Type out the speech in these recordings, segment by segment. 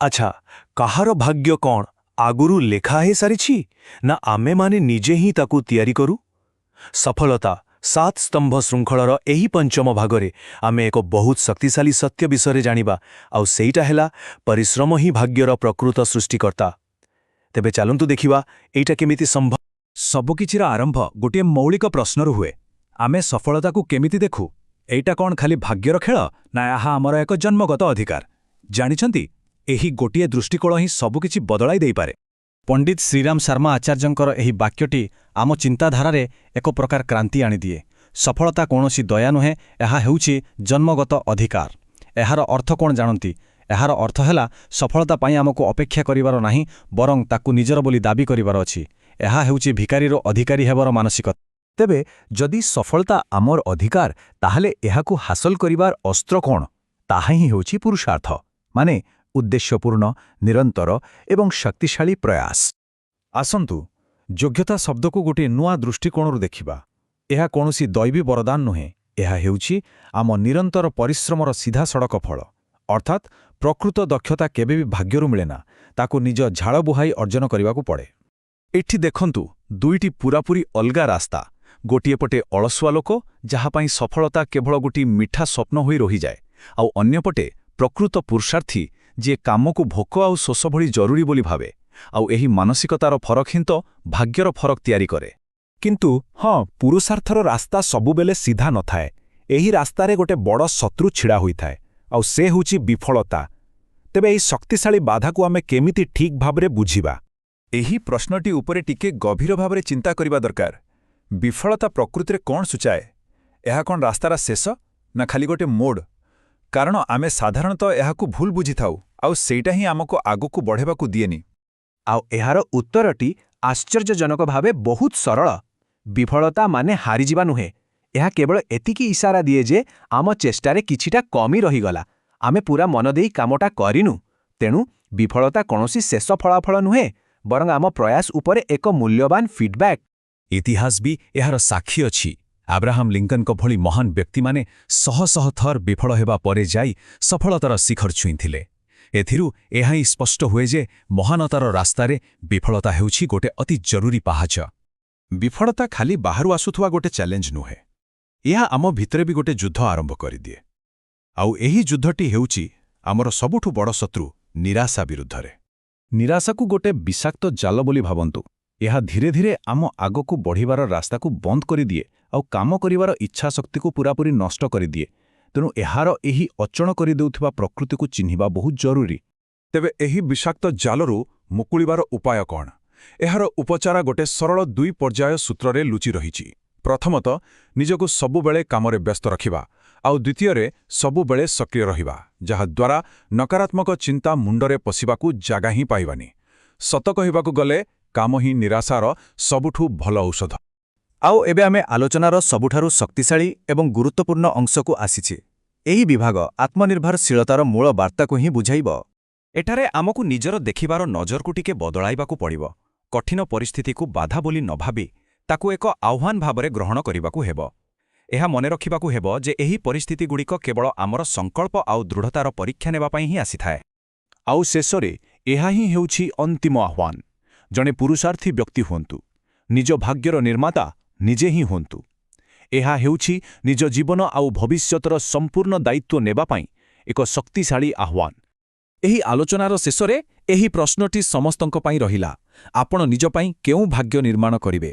ଆଚ୍ଛା, କାହାର ଭାଗ୍ୟ କ'ଣ ଆଗରୁ ଲେଖା ହେଇସାରିଛି ନା ଆମେମାନେ ନିଜେ ହିଁ ତାକୁ ତିଆରି କରୁ? ସଫଳତା ସାତ ସ୍ତମ୍ଭ ଶୃଙ୍ଖଳର ଏହି ପଞ୍ଚମ ଭାଗରେ ଆମେ ଏକ ବହୁତ ଶକ୍ତିଶାଳୀ ସତ୍ୟ ବିଷୟରେ ଜାଣିବା, ଆଉ ସେଇଟା ହେଲା ପରିଶ୍ରମ ହିଁ ଭାଗ୍ୟର ପ୍ରକୃତ ସୃଷ୍ଟିକର୍ତ୍ତା। ତେବେ ଚାଲନ୍ତୁ ଦେଖିବା ଏଇଟା କେମିତି ସମ୍ଭବ। ସବୁକିଛିର ଆରମ୍ଭ ଗୋଟିଏ ମୌଳିକ ପ୍ରଶ୍ନରୁ ହୁଏ। ଆମେ ସଫଳତାକୁ କେମିତି ଦେଖୁ? ଏଇଟା କ'ଣ ଖାଲି ଭାଗ୍ୟର ଖେଳ, ନା ଏହା ଆମର ଏକ ଜନ୍ମଗତ ଅଧିକାର? ଜାଣିଛନ୍ତି, ଏହି ଗୋଟିଏ ଦୃଷ୍ଟିକୋଣ ହିଁ ସବୁକିଛି ବଦଳାଇ ଦେଇପାରେ। ପଣ୍ଡିତ ଶ୍ରୀରାମ ଶର୍ମା ଆଚାର୍ଯ୍ୟଙ୍କର ଏହି ବାକ୍ୟଟି ଆମ ଚିନ୍ତାଧାରାରେ ଏକ ପ୍ରକାର କ୍ରାନ୍ତି ଆଣିଦିଏ। ସଫଳତା କୌଣସି ଦୟା ନୁହେଁ, ଏହା ହେଉଛି ଜନ୍ମଗତ ଅଧିକାର। ଏହାର ଅର୍ଥ କ'ଣ ଜାଣନ୍ତି? ଏହାର ଅର୍ଥ ହେଲା ସଫଳତା ପାଇଁ ଆମକୁ ଅପେକ୍ଷା କରିବାର ନାହିଁ, ବରଂ ତାକୁ ନିଜର ବୋଲି ଦାବି କରିବାର ଅଛି। ଏହା ହେଉଛି ଭିକାରୀର ଅଧିକାରୀ ହେବାର ମାନସିକତା। ତେବେ ଯଦି ସଫଳତା ଆମର ଅଧିକାର, ତାହେଲେ ଏହାକୁ ହାସଲ କରିବାର ଅସ୍ତ୍ର କ'ଣ? ତାହା ହିଁ ହେଉଛି ପୁରୁଷାର୍ଥ, ମାନେ ଉଦ୍ଦେଶ୍ୟପୂର୍ଣ୍ଣ, ନିରନ୍ତର ଏବଂ ଶକ୍ତିଶାଳୀ ପ୍ରୟାସ। ଆସନ୍ତୁ, ଯୋଗ୍ୟତା ଶବ୍ଦକୁ ଗୋଟିଏ ନୂଆ ଦୃଷ୍ଟିକୋଣରୁ ଦେଖିବା। ଏହା କୌଣସି ଦୈବୀ ବରଦାନ ନୁହେଁ, ଏହା ହେଉଛି ଆମ ନିରନ୍ତର ପରିଶ୍ରମର ସିଧାସଳଖ ଫଳ। ଅର୍ଥାତ୍ ପ୍ରକୃତ ଦକ୍ଷତା କେବେ ବି ଭାଗ୍ୟରୁ ମିଳେନା, ତାକୁ ନିଜ ଝାଳ ବୁହାଇ ଅର୍ଜନ କରିବାକୁ ପଡ଼େ। ଏଠି ଦେଖନ୍ତୁ ଦୁଇଟି ପୂରାପୂରି ଅଲଗା ରାସ୍ତା। ଗୋଟିଏ ପଟେ ଅଳସୁଆ ଲୋକ, ଯାହାପାଇଁ ସଫଳତା କେବଳ ଗୋଟିଏ ମିଠା ସ୍ୱପ୍ନ ହୋଇ ରହିଯାଏ, ଆଉ ଅନ୍ୟପଟେ ପ୍ରକୃତ ପୁରୁଷାର୍ଥୀ, ଯିଏ କାମକୁ ଭୋକ ଆଉ ଶୋଷ ଭଳି ଜରୁରୀ ବୋଲି ଭାବେ। ଆଉ ଏହି ମାନସିକତାର ଫରକ ହିଁ ତ ଭାଗ୍ୟର ଫରକ ତିଆରି କରେ। କିନ୍ତୁ ହଁ, ପୁରୁଷାର୍ଥର ରାସ୍ତା ସବୁବେଳେ ସିଧା ନଥାଏ। ଏହି ରାସ୍ତାରେ ଗୋଟେ ବଡ଼ ଶତ୍ରୁ ଛିଡ଼ା ହୋଇଥାଏ, ଆଉ ସେ ହେଉଛି ବିଫଳତା। ତେବେ ଏହି ଶକ୍ତିଶାଳୀ ବାଧାକୁ ଆମେ କେମିତି ଠିକ୍ ଭାବରେ ବୁଝିବା? ଏହି ପ୍ରଶ୍ନଟି ଉପରେ ଟିକେ ଗଭୀର ଭାବରେ ଚିନ୍ତା କରିବା ଦରକାର। ବିଫଳତା ପ୍ରକୃତିରେ କ'ଣ ସୂଚାଏ? ଏହା କ'ଣ ରାସ୍ତାର ଶେଷ, ନା ଖାଲି ଗୋଟେ ମୋଡ଼? କାରଣ ଆମେ ସାଧାରଣତଃ ଏହାକୁ ଭୁଲ ବୁଝିଥାଉ, ଆଉ ସେଇଟା ହିଁ ଆମକୁ ଆଗକୁ ବଢ଼େବାକୁ ଦିଏନି। ଆଉ ଏହାର ଉତ୍ତରଟି ଆଶ୍ଚର୍ଯ୍ୟଜନକ ଭାବେ ବହୁତ ସରଳ। ବିଫଳତା ମାନେ ହାରିଯିବା ନୁହେଁ। ଏହା କେବଳ ଏତିକି ଇସାରା ଦିଏ ଯେ ଆମ ଚେଷ୍ଟାରେ କିଛିଟା କମି ରହିଗଲା, ଆମେ ପୁରା ମନ ଦେଇ କାମଟା କରିନୁ। ତେଣୁ ବିଫଳତା କୌଣସି ଶେଷ ଫଳାଫଳ ନୁହେଁ, ବରଂ ଆମ ପ୍ରୟାସ ଉପରେ ଏକ ମୂଲ୍ୟବାନ ଫିଡବ୍ୟାକ୍। ଇତିହାସ ବି ଏହାର ସାକ୍ଷୀ ଅଛି। ଆବ୍ରାହମ ଲିଙ୍କନଙ୍କ ଭଳି ମହାନ ବ୍ୟକ୍ତିମାନେ ଶହ ଶହ ଥର ବିଫଳ ହେବା ପରେ ଯାଇ ସଫଳତାର ଶିଖର ଛୁଇଁଥିଲେ। ଏଥିରୁ ଏହା ହିଁ ସ୍ପଷ୍ଟ ହୁଏ ଯେ ମହାନତାର ରାସ୍ତାରେ ବିଫଳତା ହେଉଛି ଗୋଟେ ଅତି ଜରୁରୀ ପାହାଚ। ବିଫଳତା ଖାଲି ବାହାରୁ ଆସୁଥିବା ଗୋଟେ ଚ୍ୟାଲେଞ୍ଜ ନୁହେଁ, ଏହା ଆମ ଭିତରେ ବି ଗୋଟେ ଯୁଦ୍ଧ ଆରମ୍ଭ କରିଦିଏ। ଆଉ ଏହି ଯୁଦ୍ଧଟି ହେଉଛି ଆମର ସବୁଠୁ ବଡ଼ ଶତ୍ରୁ, ନିରାଶା ବିରୁଦ୍ଧରେ। ନିରାଶାକୁ ଗୋଟେ ବିଷାକ୍ତ ଜାଲ ବୋଲି ଭାବନ୍ତୁ। ଏହା ଧୀରେ ଧୀରେ ଆମ ଆଗକୁ ବଢ଼ିବାର ରାସ୍ତାକୁ ବନ୍ଦ କରିଦିଏ, ଆଉ କାମ କରିବାର ଇଚ୍ଛାଶକ୍ତିକୁ ପୂରାପୂରି ନଷ୍ଟ କରିଦିଏ। ତେଣୁ ଏହାର ଏହି ଅଚଳ କରିଦେଉଥିବା ପ୍ରକୃତିକୁ ଚିହ୍ନିବା ବହୁତ ଜରୁରୀ। ତେବେ ଏହି ବିଷାକ୍ତ ଜାଲରୁ ମୁକୁଳିବାର ଉପାୟ କ'ଣ? ଏହାର ଉପଚାର ଗୋଟେ ସରଳ 2 ପର୍ଯ୍ୟାୟ ସୂତ୍ରରେ ଲୁଚି ରହିଛି। ପ୍ରଥମତଃ, ନିଜକୁ ସବୁବେଳେ କାମରେ ବ୍ୟସ୍ତ ରଖିବା, ଆଉ ଦ୍ୱିତୀୟରେ ସବୁବେଳେ ସକ୍ରିୟ ରହିବା, ଯାହାଦ୍ୱାରା ନକାରାତ୍ମକ ଚିନ୍ତା ମୁଣ୍ଡରେ ପଶିବାକୁ ଜାଗା ହିଁ ପାଇବାନି। ସତ କହିବାକୁ ଗଲେ, କାମ ହିଁ ନିରାଶାର ସବୁଠୁ ଭଲ ଔଷଧ। ଆଉ ଏବେ ଆମେ ଆଲୋଚନାର ସବୁଠାରୁ ଶକ୍ତିଶାଳୀ ଏବଂ ଗୁରୁତ୍ୱପୂର୍ଣ୍ଣ ଅଂଶକୁ ଆସିଛି। ଏହି ବିଭାଗ ଆତ୍ମନିର୍ଭରଶୀଳତାର ମୂଳ ବାର୍ତ୍ତାକୁ ହିଁ ବୁଝାଇବ। ଏଠାରେ ଆମକୁ ନିଜର ଦେଖିବାର ନଜରକୁ ଟିକେ ବଦଳାଇବାକୁ ପଡ଼ିବ। କଠିନ ପରିସ୍ଥିତିକୁ ବାଧା ବୋଲି ନ ଭାବି ତାକୁ ଏକ ଆହ୍ୱାନ ଭାବରେ ଗ୍ରହଣ କରିବାକୁ ହେବ। ଏହା ମନେ ରଖିବାକୁ ହେବ ଯେ ଏହି ପରିସ୍ଥିତିଗୁଡ଼ିକ କେବଳ ଆମର ସଂକଳ୍ପ ଆଉ ଦୃଢ଼ତାର ପରୀକ୍ଷା ନେବା ପାଇଁ ହିଁ ଆସିଥାଏ। ଆଉ ଶେଷରେ ଏହା ହିଁ ହେଉଛି ଅନ୍ତିମ ଆହ୍ୱାନ। ଜଣେ ପୁରୁଷାର୍ଥୀ ବ୍ୟକ୍ତି ହୁଅନ୍ତୁ, ନିଜ ଭାଗ୍ୟର ନିର୍ମାତା ନିଜେ ହିଁ ହୁଅନ୍ତୁ। ଏହା ହେଉଛି ନିଜ ଜୀବନ ଆଉ ଭବିଷ୍ୟତର ସମ୍ପୂର୍ଣ୍ଣ ଦାୟିତ୍ୱ ନେବା ପାଇଁ ଏକ ଶକ୍ତିଶାଳୀ ଆହ୍ୱାନ। ଏହି ଆଲୋଚନାର ଶେଷରେ ଏହି ପ୍ରଶ୍ନଟି ସମସ୍ତଙ୍କ ପାଇଁ ରହିଲା, ଆପଣ ନିଜ ପାଇଁ କେଉଁ ଭାଗ୍ୟ ନିର୍ମାଣ କରିବେ?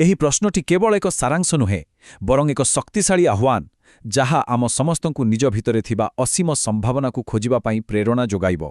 ଏହି ପ୍ରଶ୍ନଟି କେବଳ ଏକ ସାରାଂଶ ନୁହେଁ, ବରଂ ଏକ ଶକ୍ତିଶାଳୀ ଆହ୍ୱାନ, ଯାହା ଆମ ସମସ୍ତଙ୍କୁ ନିଜ ଭିତରେ ଥିବା ଅସୀମ ସମ୍ଭାବନାକୁ ଖୋଜିବା ପାଇଁ ପ୍ରେରଣା ଯୋଗାଇବ।